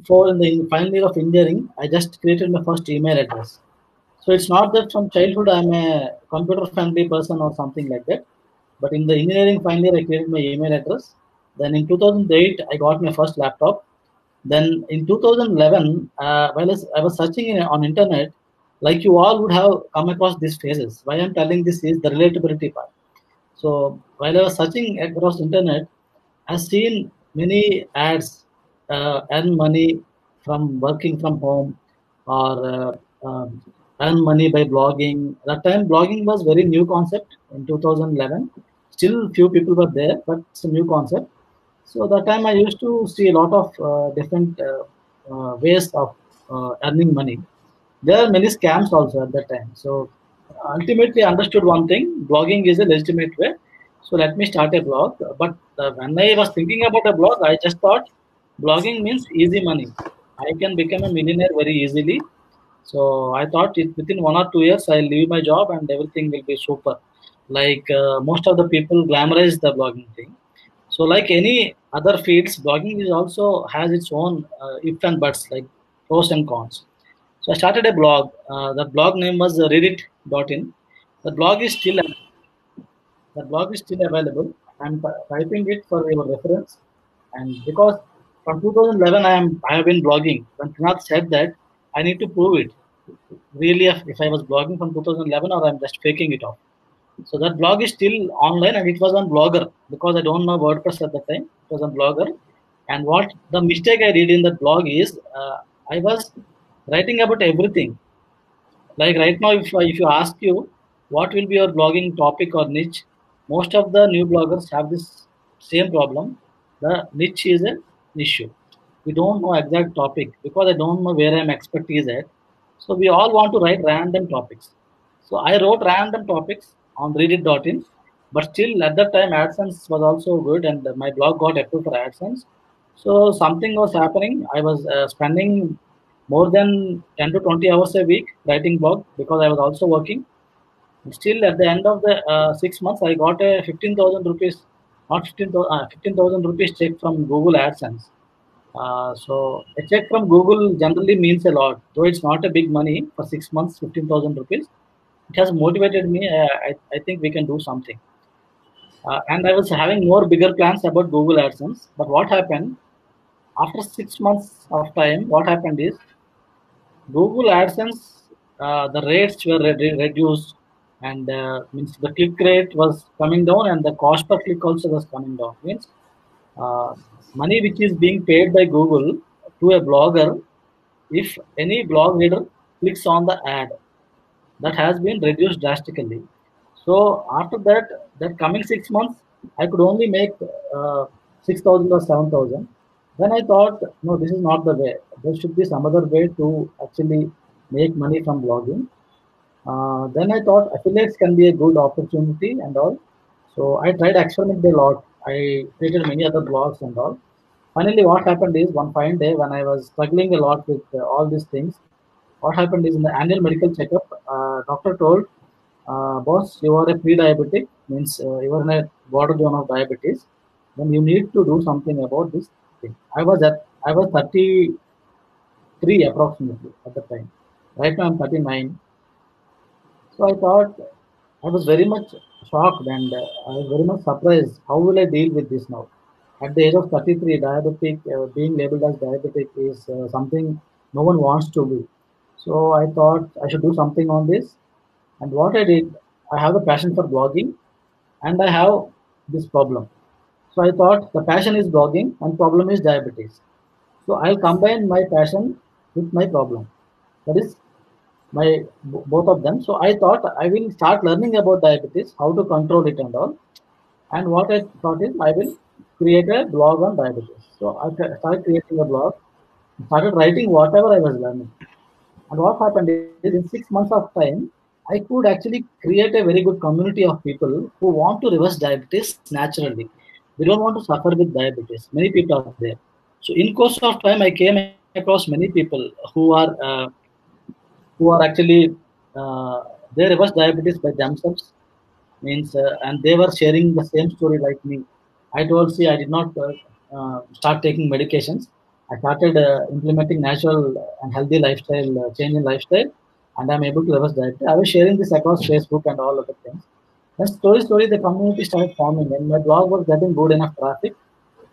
2004 in the final year of engineering, I just created my first email address. So it's not that from childhood I'm a computer friendly person or something like that. But in the engineering final year, I created my email address. Then in 2008, I got my first laptop. Then in 2011, while I was searching on internet, like you all would have come across these phases. Why I'm telling this is the relatability part. So while I was searching across internet, I've seen many ads earn money from working from home or earn money by blogging. That time blogging was very new concept in 2011. Still few people were there, but it's a new concept. So that time I used to see a lot of different ways of earning money. There are many scams also at that time. So ultimately understood one thing: blogging is a legitimate way. So let me start a blog. But when I was thinking about a blog, I just thought blogging means easy money. I can become a millionaire very easily. So I thought within 1 or 2 years I'll leave my job and everything will be super. Like most of the people glamorize the blogging thing. So like any other fields, blogging is also has its own if and buts, like pros and cons. So I started a blog. The blog name was reddit.in. The blog is still available. I'm typing it for your reference. And because from 2011 I have been blogging. When Pranath said that, I need to prove it. Really, if I was blogging from 2011 or I'm just faking it off. So that blog is still online and it was on Blogger because I don't know WordPress at the time. It was on Blogger. And what the mistake I did in that blog is I was writing about everything. Like right now, if you ask you what will be your blogging topic or niche, most of the new bloggers have this same problem. The niche is an issue. We don't know exact topic because I don't know where I'm expertise at. So we all want to write random topics. So I wrote random topics on Reddit.in, but still at that time AdSense was also good and my blog got approved for AdSense. So something was happening. I was spending more than 10 to 20 hours a week writing blog because I was also working. Still, at the end of the 6 months, I got a 15,000 rupees, not 15,000 rupees check from Google AdSense. So a check from Google generally means a lot, though it's not a big money for 6 months, 15,000 rupees. It has motivated me. I think we can do something. And I was having more bigger plans about Google AdSense. But what happened after 6 months of time? What happened is Google AdSense, the rates were reduced, and means the click rate was coming down, and the cost per click also was coming down. Means uh, money which is being paid by Google to a blogger, if any blog reader clicks on the ad, that has been reduced drastically. So after that, that coming 6 months, I could only make 6,000 or 7,000. Then I thought, no, this is not the way. There should be some other way to actually make money from blogging. Then I thought affiliates can be a good opportunity and all. So I tried experimenting a lot. I created many other blogs and all. Finally, what happened is one fine day when I was struggling a lot with all these things, what happened is in the annual medical checkup, doctor told, boss, you are a pre-diabetic, means you are in a border zone of diabetes. Then you need to do something about this thing. I was 33 approximately at the time. Right now I'm 39. So I thought I was very much shocked and I was very much surprised. How will I deal with this now? At the age of 33, diabetic, being labeled as diabetic is something no one wants to be. So I thought I should do something on this. And what I did, I have the passion for blogging and I have this problem. So I thought the passion is blogging and problem is diabetes. So I'll combine my passion with my problem. That is both of them. So I thought I will start learning about diabetes, how to control it and all. And what I thought is I will create a blog on diabetes. So I started creating a blog, started writing whatever I was learning. And what happened is in 6 months of time, I could actually create a very good community of people who want to reverse diabetes naturally. They don't want to suffer with diabetes. Many people are there. So in course of time, I came across many people who are actually uh, they reverse diabetes by themselves means and they were sharing the same story like me. I told, see, I did not start taking medications. I started implementing natural and healthy lifestyle, change in lifestyle, and I'm able to reverse that. I was sharing this across Facebook and all other things. Then slowly, the community started forming, and my blog was getting good enough traffic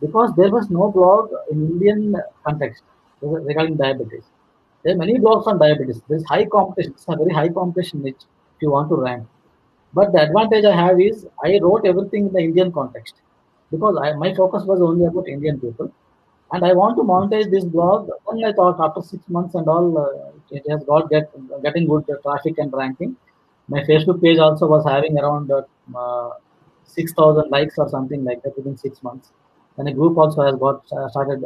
because there was no blog in Indian context regarding diabetes. There are many blogs on diabetes. There's high competition. It's a very high competition niche if you want to rank. But the advantage I have is I wrote everything in the Indian context because my focus was only about Indian people, and I want to monetize this blog. Then I thought after 6 months and all, it has getting good traffic and ranking. My Facebook page also was having around 6,000 likes or something like that within 6 months. And a group also has got started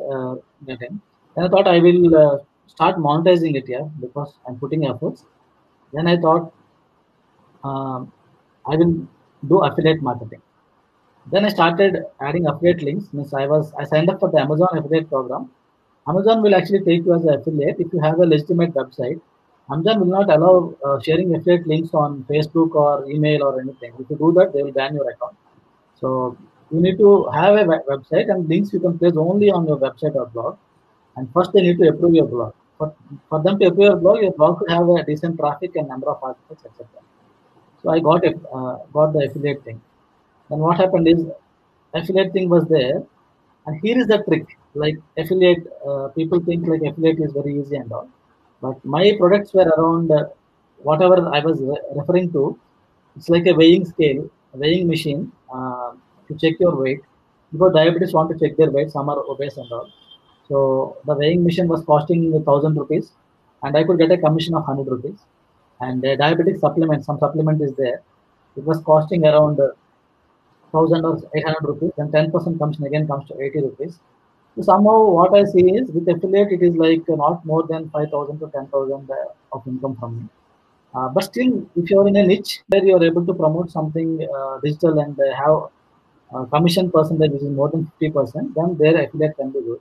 getting. Then I thought I will start monetizing it here because I'm putting efforts. Then I thought um, I will do affiliate marketing. Then I started adding affiliate links. Means I signed up for the Amazon affiliate program. Amazon will actually take you as an affiliate if you have a legitimate website. Amazon will not allow sharing affiliate links on Facebook or email or anything. If you do that, they will ban your account. So you need to have a website, and links you can place only on your website or blog. And first they need to approve your blog. For them to approve your blog should have a decent traffic and number of articles, etc. So I got the affiliate thing. Then what happened is affiliate thing was there, and here is the trick. Like affiliate, people think like affiliate is very easy and all, but my products were around whatever I was referring to. It's like a weighing scale, a weighing machine to check your weight. Because diabetes want to check their weight, some are obese and all. So the weighing machine was costing 1,000 rupees, and I could get a commission of 100 rupees. And diabetic supplement, some supplement is there. It was costing around 1,800 rupees, then 10% commission again comes to 80 rupees. So somehow what I see is with affiliate it is like not more than 5,000 to 10,000 of income from me. But still, if you are in a niche where you are able to promote something digital and have commission percentage which is more than 50%, then their affiliate can be good.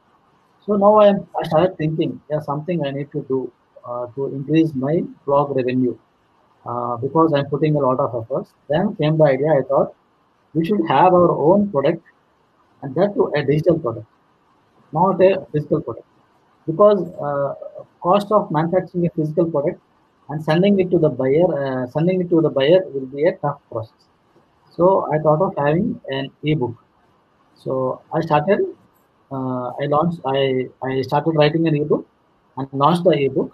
So now I started thinking, yeah, something I need to do to increase my blog revenue because I'm putting a lot of efforts. Then came the idea. I thought we should have our own product, and that to a digital product, not a physical product, because cost of manufacturing a physical product and sending it to the buyer will be a tough process. So I thought of having an ebook. So I started writing an ebook and launched the ebook.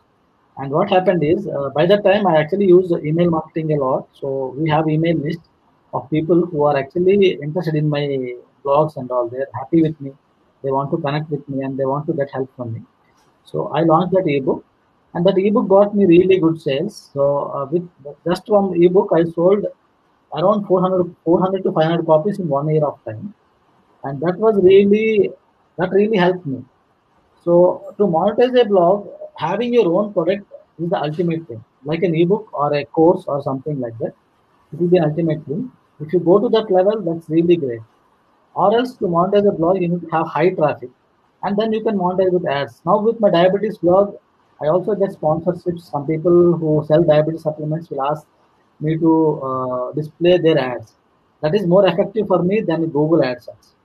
And what happened is, by that time, I actually used email marketing a lot. So we have email list of people who are actually interested in my blogs and all. They're happy with me. They want to connect with me and they want to get help from me. So I launched that ebook, and that ebook got me really good sales. So with just one ebook, I sold around 400 to 500 copies in 1 year of time, and that really helped me. So to monetize a blog, having your own product is the ultimate thing. Like an ebook or a course or something like that, it will be an ultimate thing. If you go to that level, that's really great. Or else to monetize a blog, you need to have high traffic, and then you can monetize with ads. Now with my diabetes blog, I also get sponsorships. Some people who sell diabetes supplements will ask me to display their ads. That is more effective for me than Google AdSense.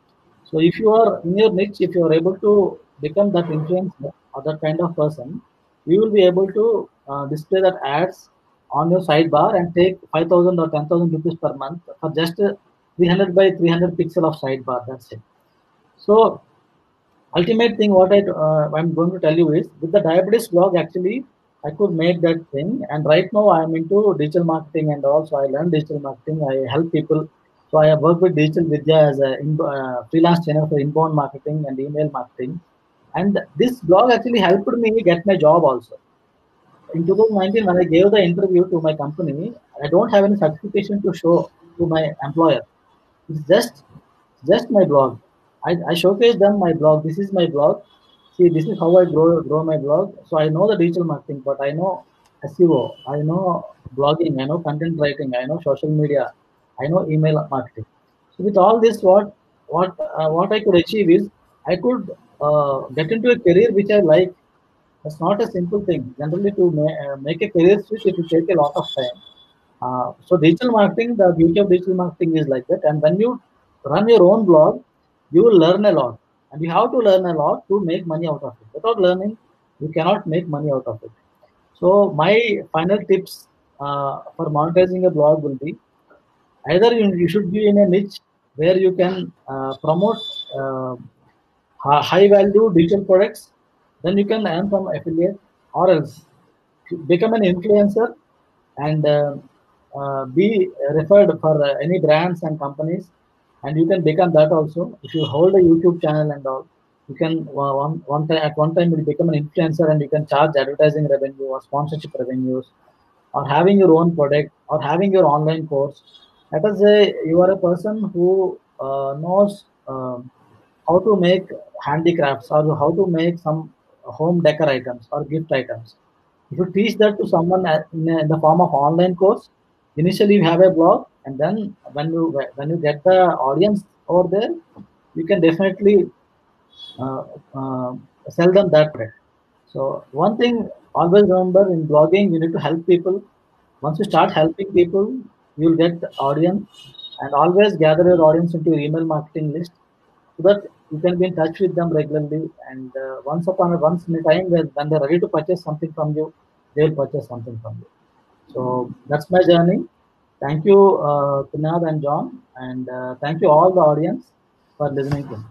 So if you are in your niche, if you are able to become that influencer or that kind of person, you will be able to display that ads on your sidebar and take 5,000 or 10,000 rupees per month for just 300 by 300 pixel of sidebar. That's it. So ultimate thing what I'm going to tell you is with the diabetes blog actually I could make that thing, and right now I'm into digital marketing, and also I learned digital marketing. I help people. So I have worked with Digital Vidya as a freelance trainer for inbound marketing and email marketing, and this blog actually helped me get my job also. In 2019 when I gave the interview to my company, I don't have any certification to show to my employer. It's just my blog. I showcase them my blog. This is my blog. See, this is how I grow my blog. So I know the digital marketing, but I know SEO, I know blogging, I know content writing, I know social media, I know email marketing. So with all this, what I could achieve is I could get into a career which I like. That's not a simple thing. Generally, to make a career switch, it will take a lot of time. So digital marketing, the beauty of digital marketing is like that. And when you run your own blog, you will learn a lot. and you have to learn a lot to make money out of it. Without learning, you cannot make money out of it. So my final tips for monetizing a blog will be either you should be in a niche where you can promote high value digital products, then you can earn from affiliate, or else become an influencer and be referred for any brands and companies, and you can become that also. If you hold a YouTube channel and all, you can one time at one time you become an influencer and you can charge advertising revenue or sponsorship revenues, or having your own product or having your online course. Let us say you are a person who knows how to make handicrafts or how to make some home decor items or gift items. If you teach that to someone in the form of online course, initially you have a blog, and then when you get the audience over there, you can definitely uh, uh, sell them that product. So one thing always remember in blogging, you need to help people. Once you start helping people, you'll get the audience, and always gather your audience into your email marketing list so that you can be in touch with them regularly. And once in a time when they're ready to purchase something from you, they will purchase something from you. So that's my journey. Thank you, Pinad and John, and thank you all the audience for listening to me.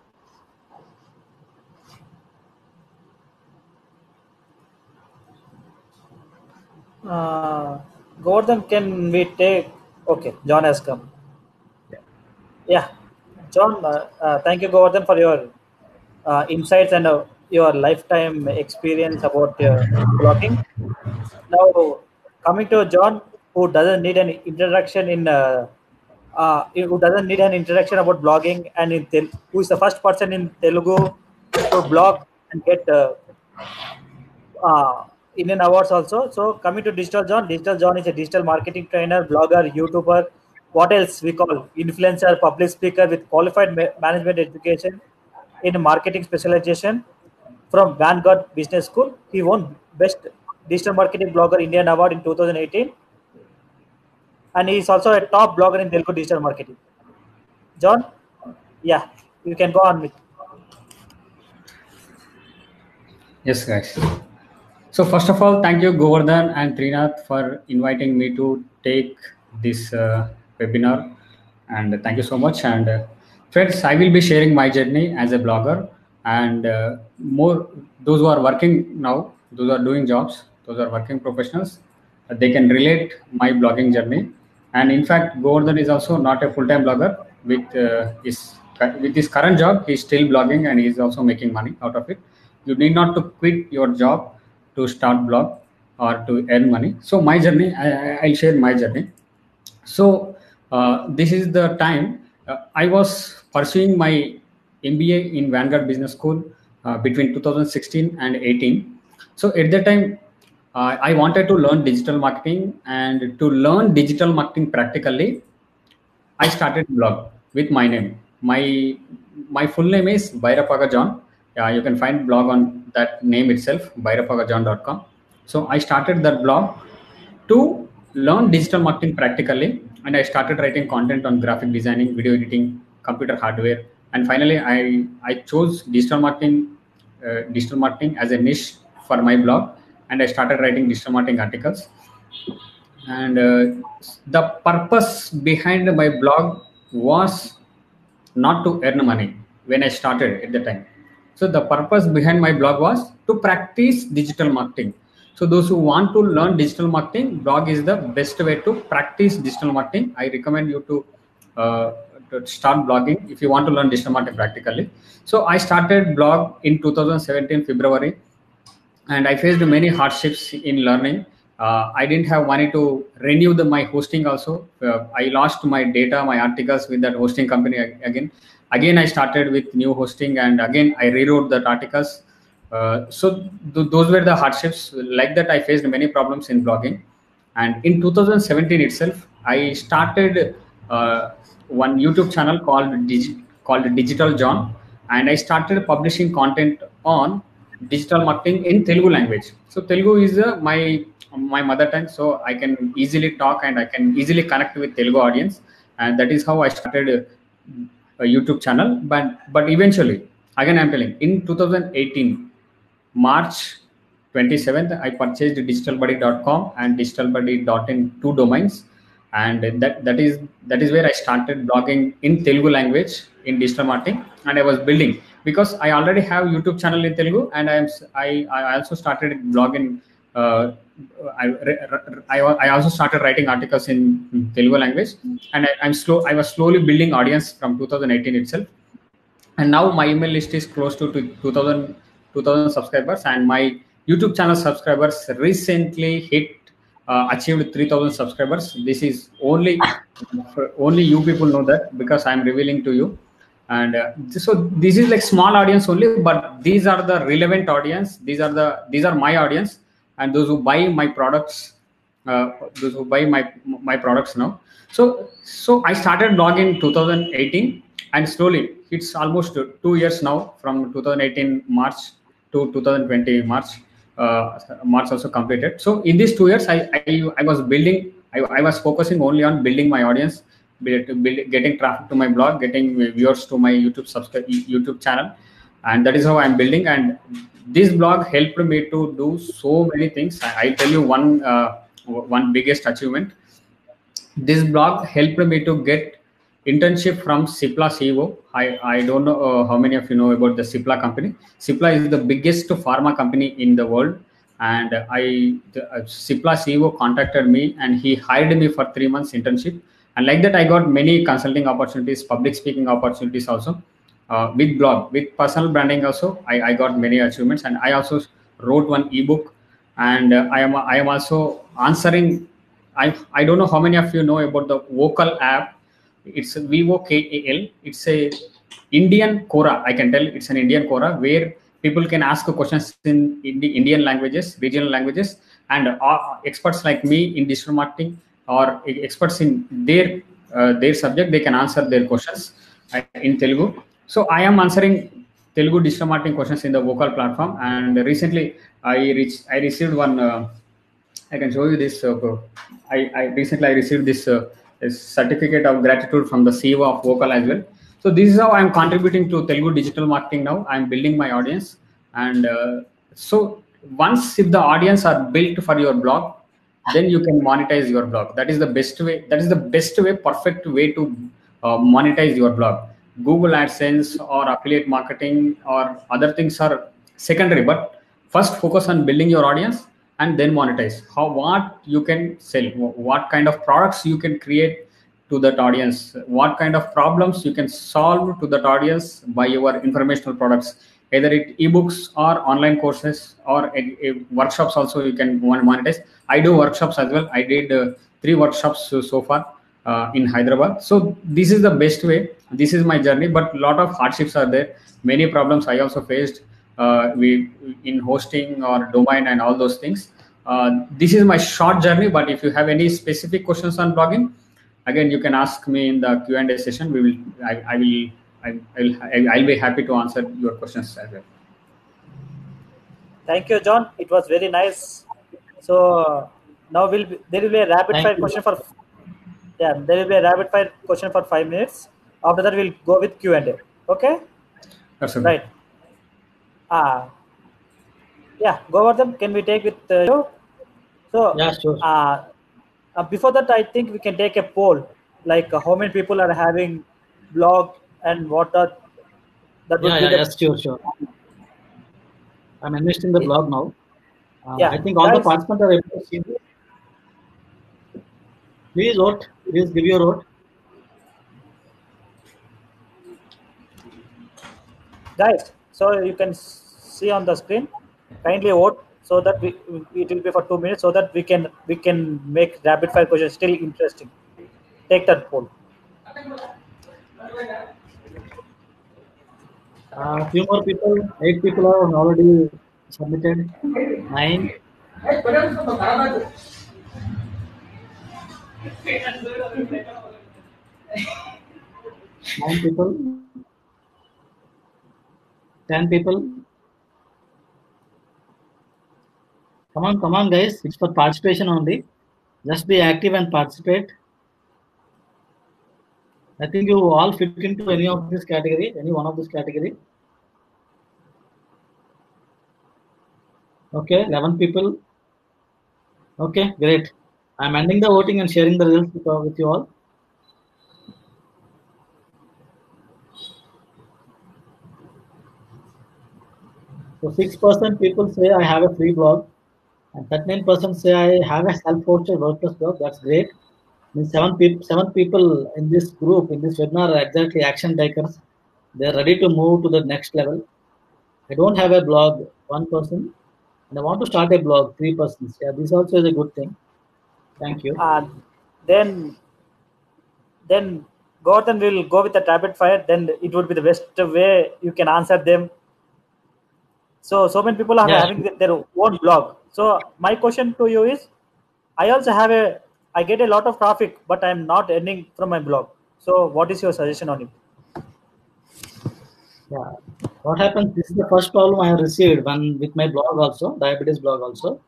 Uh, Gordon, can we take? Okay, John has come. Yeah, John, thank you, Gordon, for your insights and your lifetime experience about blogging. Now, coming to John, who doesn't need an introduction who doesn't need an introduction about blogging, and who is the first person in Telugu to blog and get Indian awards also. So coming to Digital John is a digital marketing trainer, blogger, YouTuber. What else we call influencer, public speaker with qualified management education in marketing specialization from Vanguard Business School. He won Best Digital Marketing Blogger Indian Award in 2018, and he is also a top blogger in Telugu digital marketing. John, yeah, you can go on with. Yes, guys. So first of all, thank you Govardhan and Trinath for inviting me to take this webinar, and thank you so much. And friends, I will be sharing my journey as a blogger, and more those who are working now, those who are doing jobs, those are working professionals, they can relate my blogging journey. And in fact, Govardhan is also not a full-time blogger. With his current job, he's still blogging and he's also making money out of it. You need not to quit your job to start blog or to earn money. So my journey, I'll share my journey. So this is the time I was pursuing my MBA in Vanguard Business School between 2016 and 18. So at that time, I wanted to learn digital marketing, and to learn digital marketing practically, I started blog with my name. My full name is Bhairapaga John. You can find blog on that name itself, bhairapagajohn.com. So I started that blog to learn digital marketing practically, and I started writing content on graphic designing, video editing, computer hardware, and finally I chose digital marketing as a niche for my blog, and I started writing digital marketing articles. And the purpose behind my blog was not to earn money when I started at the time. So the purpose behind my blog was to practice digital marketing. So those who want to learn digital marketing, blog is the best way to practice digital marketing. I recommend you to start blogging if you want to learn digital marketing practically. So I started blog in 2017 February, and I faced many hardships in learning. I didn't have money to renew my hosting also. I lost my data, my articles with that hosting company again. Again, I started with new hosting, and again, I rewrote that articles. Those were the hardships. Like that, I faced many problems in blogging. And in 2017 itself, I started one YouTube channel called Digital John, and I started publishing content on digital marketing in Telugu language. So Telugu is my mother tongue, so I can easily talk and I can easily connect with Telugu audience, and that is how I started a YouTube channel. But eventually, Again, I'm telling, in 2018 March 27th, I purchased digitalbuddy.com and digitalbuddy.in, 2 domains, and that is where I started blogging in Telugu language in digital marketing. And I was building, because I already have YouTube channel in Telugu, and I also started blogging. uh, I also started writing articles in Telugu language, and I was slowly building audience from 2018 itself. And now my email list is close to 2000 subscribers, and my YouTube channel subscribers recently achieved 3000 subscribers. This is only you people know that, because I'm revealing to you. And so this is like small audience only, but these are the relevant audience. These are my audience, and those who buy my products, uh, those who buy my products now. So I started blogging in 2018, and slowly it's almost 2 years now, from 2018 March to 2020 March. March also completed. So in these 2 years, I was building. I was focusing only on building my audience, getting traffic to my blog, getting viewers to my YouTube channel, and that is how I'm building. And this blog helped me to do so many things. I'll tell you one biggest achievement. This blog helped me to get internship from Cipla CEO. I don't know how many of you know about the Cipla company. Cipla is the biggest pharma company in the world, and Cipla CEO contacted me, and he hired me for 3 months internship. And like that, I got many consulting opportunities, public speaking opportunities also. With blog, with personal branding also, I got many achievements, and I also wrote one ebook. And I am also answering. I don't know how many of you know about the Vocal app. It's VOKAL. It's a Indian Quora. I can tell it's an Indian Quora where people can ask questions in the Indian languages, regional languages, and experts like me in digital marketing, or experts in their subject, they can answer their questions in Telugu. So I am answering Telugu digital marketing questions in the Vocal platform. And recently I received one. I can show you this. I recently I received this certificate of gratitude from the CEO of Vocal as well. So this is how I'm contributing to Telugu digital marketing now. I'm building my audience, and so once if the audience are built for your blog, then you can monetize your blog. That is the best way. That is the best way, perfect way to monetize your blog. Google AdSense or affiliate marketing or other things are secondary, but first focus on building your audience and then monetize. What you can sell, what kind of products you can create to that audience, what kind of problems you can solve to that audience by your informational products, either it ebooks or online courses or workshops also you can monetize. I do workshops as well. I did 3 workshops so far in Hyderabad. So this is the best way. This is my journey, but a lot of hardships are there. Many problems I also faced we in hosting or domain and all those things. This is my short journey, but if you have any specific questions on blogging, again you can ask me in the Q&A session. I'll be happy to answer your questions as well. Thank you, John. It was very nice. So now there will be a rapid fire question for there will be a rapid fire question for 5 minutes. After that, we'll go with Q&A. Okay? That's okay. Right. Yeah, Govardhan, can we take with you? So yeah, sure. Before that, I think we can take a poll, like how many people are having blog and what are that would be yes, sure. I'm investing the blog now. I think all guys, the participants are able to see this. Please vote. Please give your vote. Guys, so you can see on the screen. Kindly vote so that it will be for 2 minutes, so that we can make rapid fire questions still interesting. Take that poll. A few more people. 8 people are already submitted. 9. 9 people. 10 people. Come on, guys. It's for participation only. Just be active and participate. I think you all fit into any of this category, any one of this category. Okay, 11 people. Okay, great. I'm ending the voting and sharing the results with you all. So 6% people say I have a free blog, and 39% say I have a self-hosted WordPress blog. That's great. Means seven people in this group, in this webinar, are exactly action takers. They're ready to move to the next level. I don't have a blog, 1%, and I want to start a blog, 3%. Yeah, this also is a good thing. Thank you. Then Gordon will go with the rapid fire. Then it would be the best way you can answer them. So many people are having their own blog. So my question to you is, I get a lot of traffic, but I'm not earning from my blog. So what is your suggestion on it? Yeah. What happens? This is the first problem I have received when with my blog also, diabetes blog also.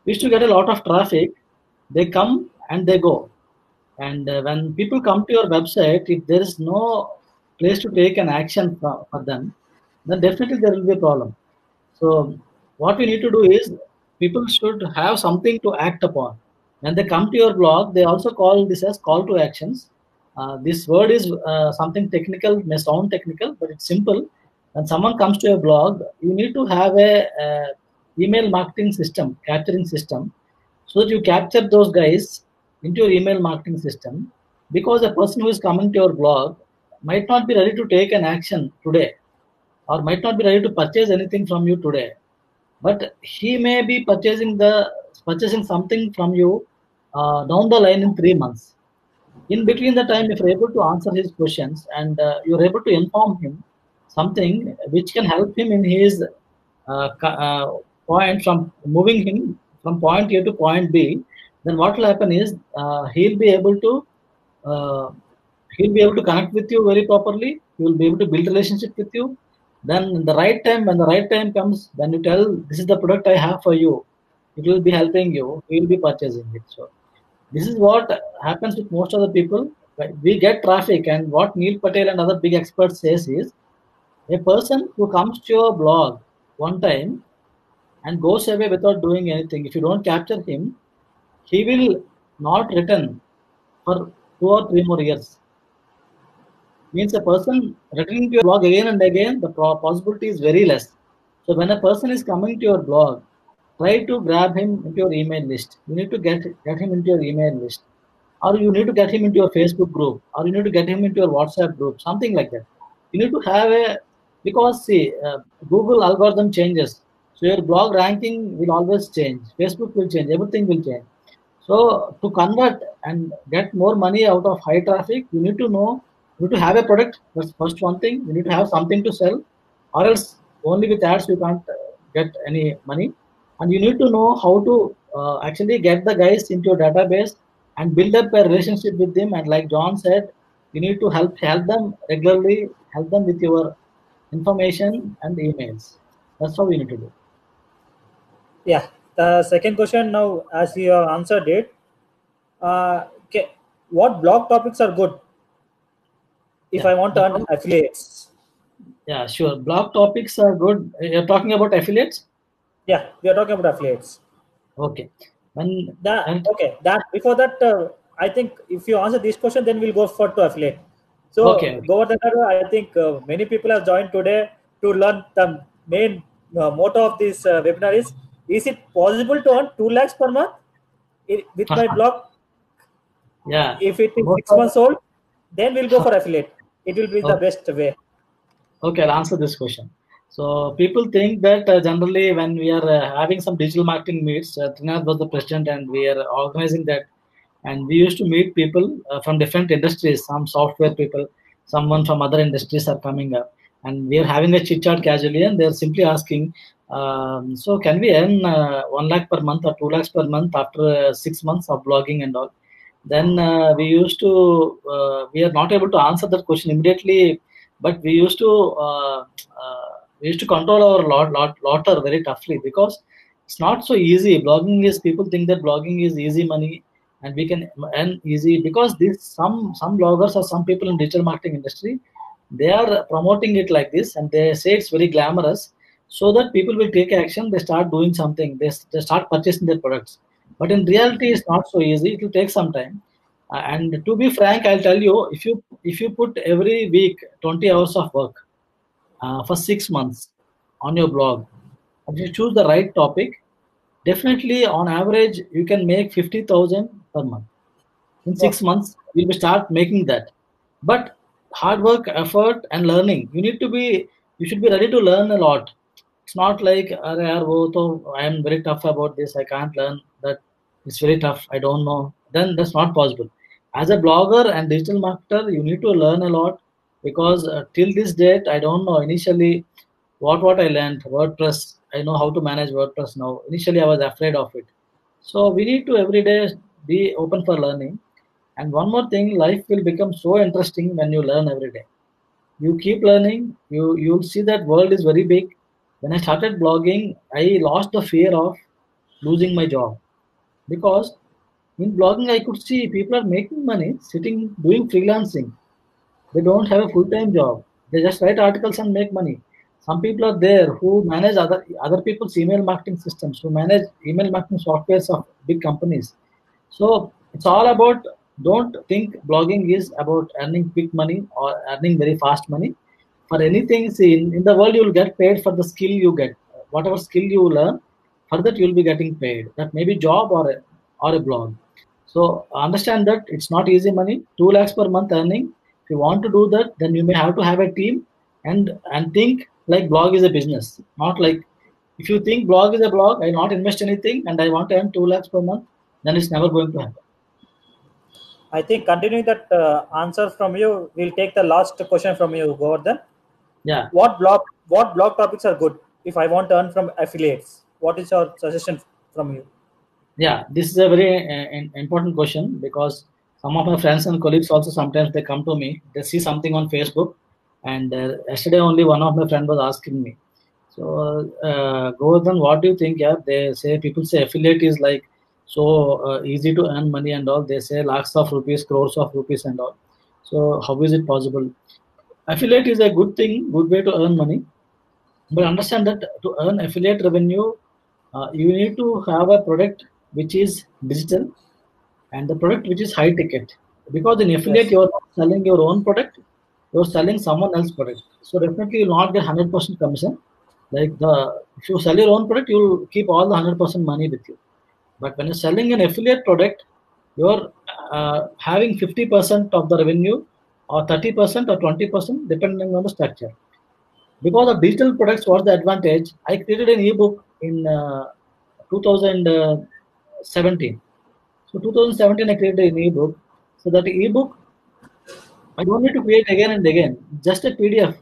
We used to get a lot of traffic. They come and they go. And when people come to your website, if there is no place to take an action for them, then definitely there will be a problem. So what we need to do is people should have something to act upon. When they come to your blog, they also call this as call to actions. This word is something technical, may sound technical, but it's simple. When someone comes to your blog, you need to have a email marketing system, capturing system, so that you capture those guys into your email marketing system. Because a person who is coming to your blog might not be ready to take an action today, or might not be ready to purchase anything from you today, but he may be purchasing something from you down the line in 3 months. In between the time, if you're able to answer his questions and you're able to inform him something which can help him in his point, from moving him from point A to point B, then what will happen is uh, he'll be able to connect with you very properly. He will be able to build relationship with you. Then the right time, when the right time comes, when you tell this is the product I have for you, it will be helping you. He will be purchasing it. So this is what happens with most of the people. Right? We get traffic, and what Neil Patel and other big experts says is a person who comes to your blog one time and goes away without doing anything. If you don't capture him, he will not return for 2 or 3 more years. Means a person returning to your blog again and again, the possibility is very less. So when a person is coming to your blog, try to grab him into your email list. You need to get him into your email list, or you need to get him into your Facebook group, or you need to get him into your WhatsApp group, something like that. You need to have a, because see, Google algorithm changes, so your blog ranking will always change. Facebook will change. Everything will change. So to convert and get more money out of high traffic, you need to know, you need to have a product. That's first one thing. You need to have something to sell, or else only with ads you can't get any money. And you need to know how to actually get the guys into your database and build up a relationship with them. And like John said, you need to help them regularly, help them with your information and emails. That's how we need to do. Yeah. The second question now, as you have answered it, okay, what blog topics are good if I want to earn affiliates? Yeah, sure. Blog topics are good. You're talking about affiliates? Yeah, we are talking about affiliates. Okay. That before that, I think if you answer this question, then we'll go for to affiliate. So, Okay. Govardhan, I think many people have joined today to learn the main motto of this webinar is it possible to earn 2 lakhs per month with my blog? Yeah. If it is 6 months old, then we'll go for affiliate. It will be the best way. Okay, I'll answer this question. So people think that generally when we are having some digital marketing meets, Trinath was the president and we are organizing that. And we used to meet people from different industries, some software people, someone from other industries are coming up. And we are having a chit chat casually and they're simply asking, so can we earn 1 lakh per month or 2 lakhs per month after 6 months of blogging and all? Then we are not able to answer that question immediately, but we used to control our laughter very toughly, because it's not so easy. Blogging is, people think that blogging is easy money and we can earn easy, because this some bloggers or some people in digital marketing industry, they are promoting it like this and they say it's very glamorous, so that people will take action. They start doing something. They start purchasing their products. But in reality, it's not so easy. It will take some time. And to be frank, I'll tell you, if you put every week 20 hours of work for 6 months on your blog, if you choose the right topic, definitely on average you can make 50,000 per month. In 6 months, you'll start making that. But hard work, effort, and learning. You should be ready to learn a lot. It's not like "Arey yaar, I am very tough about this. I can't learn that. It's very tough. I don't know." Then that's not possible. As a blogger and digital marketer, you need to learn a lot because till this date, I don't know. Initially, what I learned WordPress. I know how to manage WordPress now. Initially, I was afraid of it. So we need to every day be open for learning. And one more thing, life will become so interesting when you learn every day. You keep learning, you'll see that world is very big. When I started blogging, I lost the fear of losing my job because in blogging I could see people are making money sitting doing freelancing. They don't have a full-time job. They just write articles and make money. Some people are there who manage other people's email marketing systems, who manage email marketing softwares of big companies. So it's all about, don't think blogging is about earning quick money or earning very fast money. For anything, see, in the world, you'll get paid for the skill you get. Whatever skill you learn, for that you'll be getting paid. That may be job or a blog. So understand that it's not easy money. 2 lakhs per month earning. If you want to do that, then you may have to have a team and think like blog is a business. Not like, if you think blog is a blog, I not invest anything and I want to earn 2 lakhs per month, then it's never going to happen. I think continuing that answer from you, we'll take the last question from you, Govardhan. Yeah. What blog topics are good if I want to earn from affiliates? What is your suggestion from you? Yeah, this is a very important question because some of my friends and colleagues also sometimes they come to me. They see something on Facebook, and yesterday only one of my friend was asking me. So, Govardhan, what do you think? Yeah, they say people say affiliate is like so easy to earn money and all. They say lakhs of rupees, crores of rupees and all. So, how is it possible? Affiliate is a good thing, good way to earn money. But understand that to earn affiliate revenue, you need to have a product which is digital and the product which is high ticket. Because in affiliate, Yes. you are not selling your own product, you are selling someone else's product. So definitely, you will not get 100% commission. Like if you sell your own product, you will keep all the 100% money with you. But when you're selling an affiliate product, you're having 50% of the revenue, or 30% or 20%, depending on the structure. Because of digital products, what's the advantage? I created an ebook in 2017. So 2017, I created an ebook. So that ebook, I don't need to create again and again, just a PDF.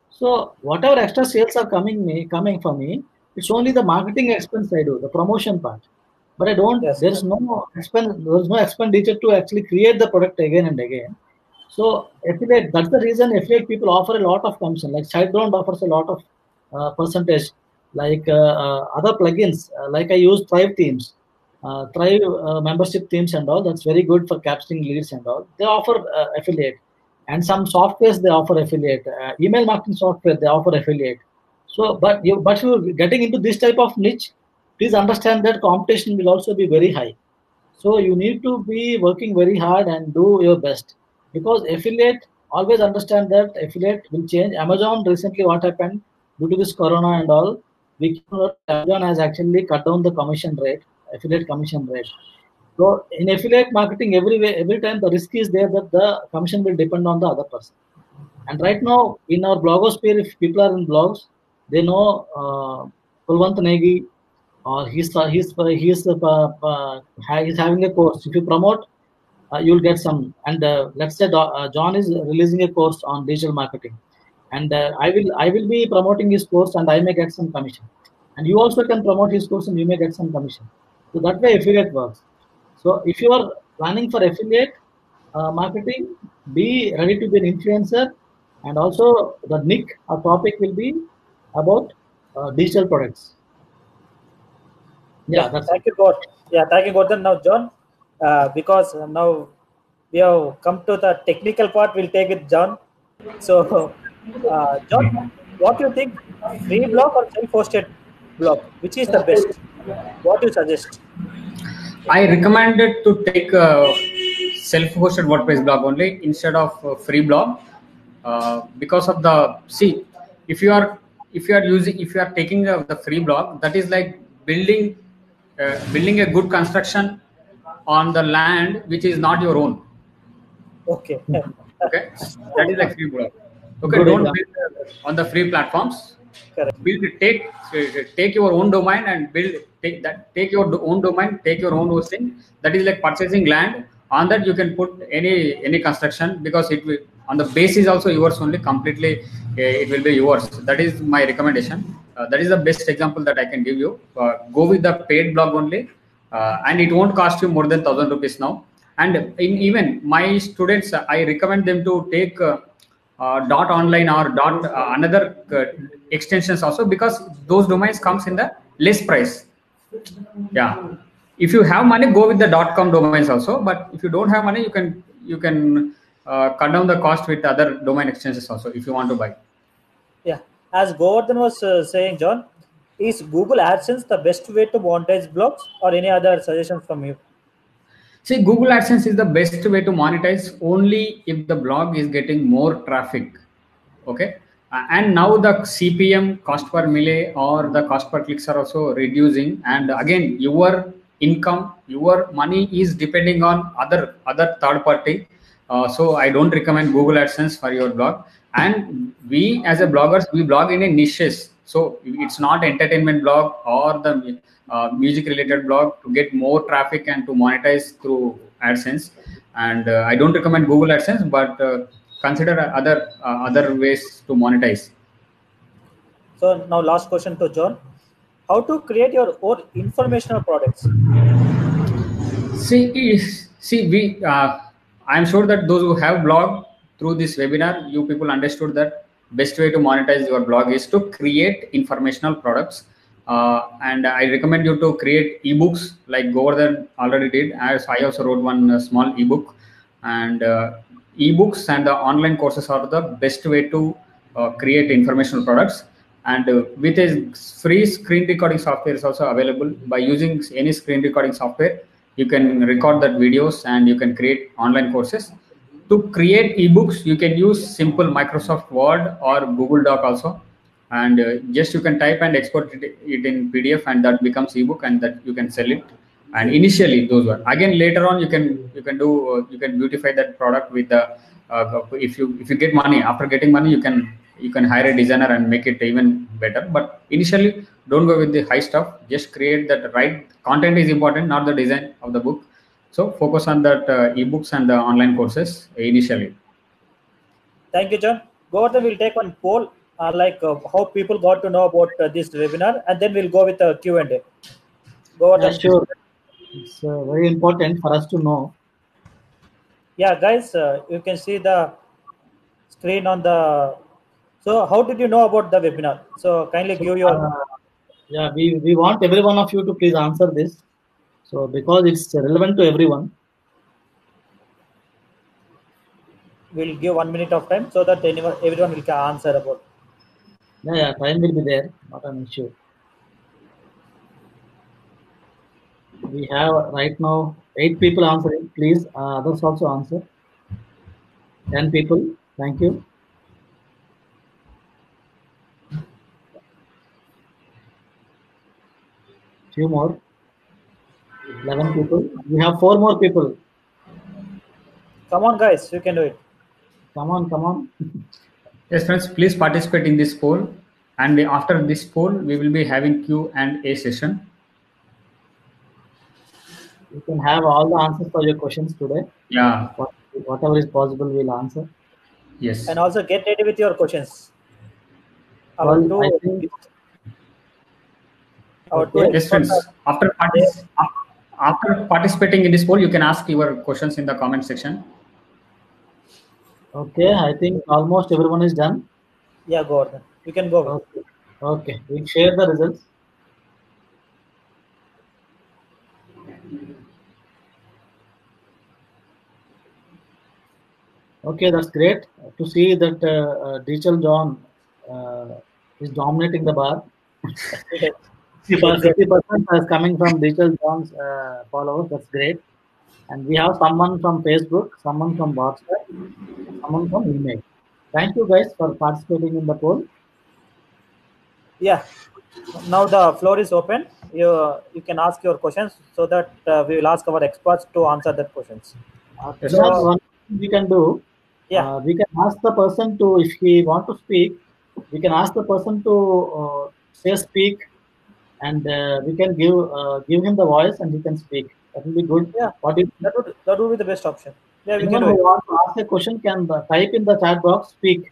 So whatever extra sales are coming for me, it's only the marketing expense I do, the promotion part. But I don't. Yes. There's no expense. There's no expenditure to actually create the product again and again. So affiliate. That's the reason affiliate people offer a lot of commission. Like SiteGround offers a lot of percentage. Like other plugins, like I use Thrive Themes, Thrive membership themes and all. That's very good for capturing leads and all. They offer affiliate, and some softwares they offer affiliate. Email marketing software they offer affiliate. So, but you getting into this type of niche, please understand that competition will also be very high. So you need to be working very hard and do your best because affiliate, always understand that affiliate will change. Amazon recently, what happened due to this corona and all, we came to know Amazon has actually cut down the commission rate, affiliate commission rate. So in affiliate marketing, every time the risk is there that the commission will depend on the other person. And right now in our blogosphere, if people are in blogs, they know Kulwant Negi, or he's having a course. If you promote, you'll get some. And let's say John is releasing a course on digital marketing, and I will be promoting his course, and I may get some commission. And you also can promote his course, and you may get some commission. So that way affiliate works. So if you are planning for affiliate marketing, be ready to be an influencer, and also the nick or topic will be about digital products. Yeah, that's Thank you, God. Yeah, thank you, Gordon. Now, John, because now we have come to the technical part, we'll take it, John. So, John, what do you think? Free blog or self-hosted blog? Which is the best? What do you suggest? I recommended to take self-hosted WordPress blog only instead of free blog, because of the see, if you are if you are taking the free blog, that is like building a good construction on the land which is not your own. Okay. Okay, that is like free blog. Okay, Good don't example. build on the free platforms. Correct. Build take your own domain and take your own domain, take your own hosting. That is like purchasing land. On that you can put any construction, because it will, on the base is also yours only completely. It will be yours. That is my recommendation. That is the best example that I can give you. Go with the paid blog only, and it won't cost you more than ₹1,000 now. And even my students, I recommend them to take dot online or dot another extensions also, because those domains comes in the less price. Yeah, if you have money, go with the .com domains also, but if you don't have money, you can cut down the cost with other domain extensions also if you want to buy. Yeah. As Govardhan was saying, John, is Google AdSense the best way to monetize blogs, or any other suggestions from you? See, Google AdSense is the best way to monetize only if the blog is getting more traffic. Okay. And now the CPM, cost per mille, or the cost per clicks are also reducing. And again, your income, your money is depending on other third party. So I don't recommend Google AdSense for your blog. And we as a bloggers, we blog in a niches. So it's not entertainment blog or the music related blog to get more traffic and to monetize through AdSense. And I don't recommend Google AdSense, but consider other ways to monetize. So now last question to John. How to create your own informational products? See, I'm sure that those who have blog through this webinar, you people understood that best way to monetize your blog is to create informational products. And I recommend you to create ebooks like Govardhan already did. As I also wrote one small ebook, and ebooks and the online courses are the best way to create informational products. And with a free screen recording software is also available. By using any screen recording software, you can record that videos and you can create online courses. To create ebooks, you can use simple Microsoft Word or Google Doc also, and just you can type and export it in PDF, and that becomes ebook, and that you can sell it. And initially those were, again later on you can beautify that product with the if you get money. After getting money, you can hire a designer and make it even better. But initially, don't go with the high stuff. Just create that right content is important, not the design of the book. So focus on that ebooks and the online courses initially. Thank you, John. Govardhan will take one poll, how people got to know about this webinar, and then we'll go with the Q&A. Yeah, Govardhan. sure. It's very important for us to know. Yeah, guys, you can see the screen on the. So, how did you know about the webinar? So, kindly So, give your. yeah, we want every one of you to please answer this. So, because it's relevant to everyone. We'll give 1 minute of time so that everyone will answer about. Yeah, time will be there, not an issue. We have right now 8 people answering. Please, others also answer. 10 people. Thank you. Few more. 11 people. We have 4 more people. Come on, guys, you can do it. Come on. Yes, friends, please participate in this poll. And after this poll, we will be having Q&A session. You can have all the answers for your questions today. Yeah. Whatever is possible, we'll answer. Yes. And also get ready with your questions. Well, I think. Yes, friends. After participating in this poll, you can ask your questions in the comment section. Okay, I think almost everyone is done. Yeah, go on. You can go. Okay, we'll share the results. Okay, that's great to see that Digital John is dominating the bar. Yes. 50% is coming from Digital John's followers. That's great. And we have someone from Facebook, someone from WhatsApp, someone from email. Thank you guys for participating in the poll. Yeah. Now the floor is open. You can ask your questions so that we will ask our experts to answer their questions. Yes, Srinivas, sir. one thing we can do, Yeah. we can ask the person to, if he want to speak, we can ask the person to say speak, and we can give him the voice and he can speak. That will be good. Yeah. What do you think? That would be the best option. Yeah, we can Anyone do who it. wants to ask a question can type in the chat box, speak.